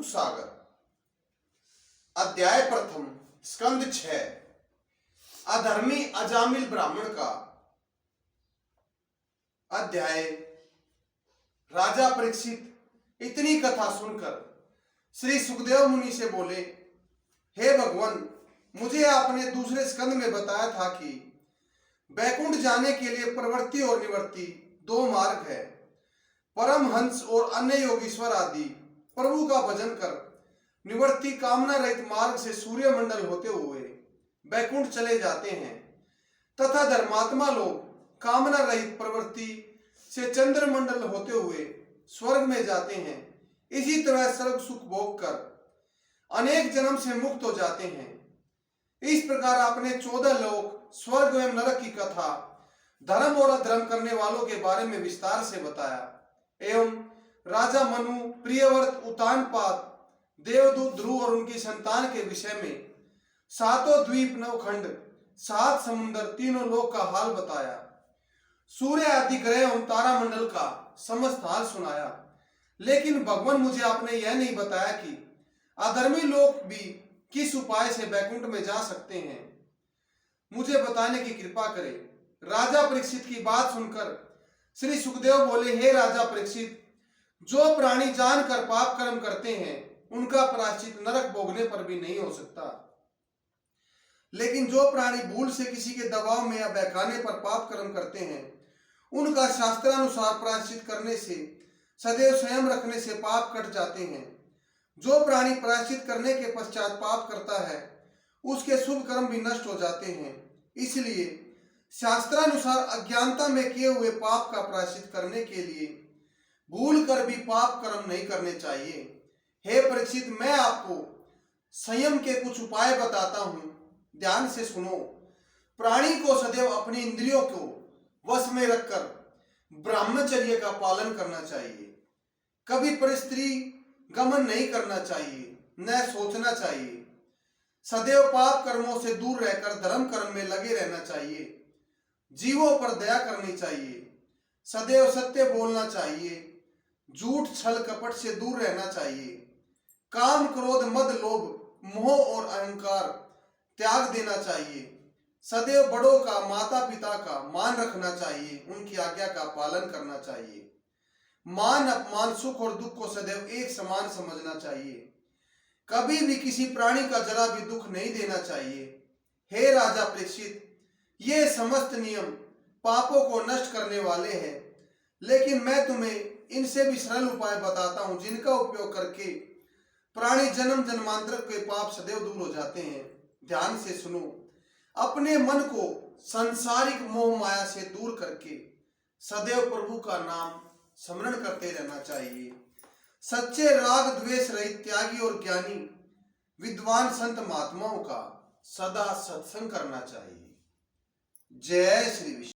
सुख सागर, अध्याय प्रथम, स्कंद 6। अधर्मी अजामिल ब्राह्मण का अध्याय। राजा परीक्षित इतनी कथा सुनकर श्री सुखदेव मुनि से बोले, हे भगवान, मुझे आपने दूसरे स्कंद में बताया था कि बैकुंठ जाने के लिए प्रवृत्ति और निवृत्ति दो मार्ग है। परमहंस और अन्य योगीश्वर आदि प्रभु का भजन कर निवृत्ति कामना रहित मार्ग से सूर्य मंडल होते हुए बैकुंठ चले जाते हैं, तथा धर्मात्मा लोग कामना रहित प्रवृत्ति से चंद्रमंडल होते हुए स्वर्ग में जाते हैं। इसी तरह सर्व सुख भोग कर अनेक जन्म से मुक्त हो जाते हैं। इस प्रकार आपने 14 लोक, स्वर्ग एवं नरक की कथा धर्म और अधर्म करने वालों के बारे में विस्तार से बताया एवं राजा मनु, प्रियव्रत, उतानपाद, देवदूत ध्रुव और उनकी संतान के विषय में सातों द्वीप, नवखंड, 7 समुद्र, तीनों लोक का हाल बताया। सूर्य आदि ग्रह एवं तारामंडल का समस्त हाल सुनाया। लेकिन भगवान, मुझे आपने यह नहीं बताया कि अधर्मी लोग भी किस उपाय से बैकुंठ में जा सकते हैं। मुझे बताने की कृपा करें। राजा परीक्षित की बात सुनकर श्री सुखदेव बोले, हे राजा परीक्षित, जो प्राणी जानकर पाप कर्म करते हैं उनका प्रायश्चित नरक भोगने पर भी नहीं हो सकता। लेकिन जो प्राणी भूल से किसी के दबाव में या बहकाने पर पाप कर्म करते हैं उनका शास्त्रानुसार प्रायश्चित करने से, सदैव स्वयं रखने से पाप कट जाते हैं। जो प्राणी प्रायश्चित करने के पश्चात पाप करता है उसके शुभ कर्म भी नष्ट हो जाते हैं। इसलिए शास्त्रानुसार अज्ञानता में किए हुए पाप का प्रायश्चित करने के लिए भूल कर भी पाप कर्म नहीं करने चाहिए। हे परीक्षित, मैं आपको संयम के कुछ उपाय बताता हूं, ध्यान से सुनो। प्राणी को सदैव अपनी इंद्रियों को वश में रखकर ब्रह्मचर्य का पालन करना चाहिए। कभी परस्त्री गमन नहीं करना चाहिए, न सोचना चाहिए। सदैव पाप कर्मों से दूर रहकर धर्म कर्म में लगे रहना चाहिए। जीवों पर दया करनी चाहिए। सदैव सत्य बोलना चाहिए। झूठ, छल, कपट से दूर रहना चाहिए। काम, क्रोध, मद, लोभ, मोह और अहंकार त्याग देना चाहिए। सदैव बड़ों का, माता पिता का मान रखना चाहिए। उनकी आज्ञा का पालन करना चाहिए। मान, अपमान, सुख और दुख को सदैव एक समान समझना चाहिए। कभी भी किसी प्राणी का जरा भी दुख नहीं देना चाहिए। हे राजा परीक्षित, ये समस्त नियम पापों को नष्ट करने वाले हैं, लेकिन मैं तुम्हें इनसे भी सरल उपाय बताता हूं जिनका उपयोग करके प्राणी जन्म जन्मांतर के पाप सदैव दूर हो जाते हैं। ध्यान से सुनो। अपने मन को सांसारिक मोह माया से दूर करके सदैव प्रभु का नाम स्मरण करते रहना चाहिए। सच्चे राग द्वेष रहित त्यागी और ज्ञानी विद्वान संत महात्माओं का सदा सत्संग करना चाहिए। जय श्री विष्णु।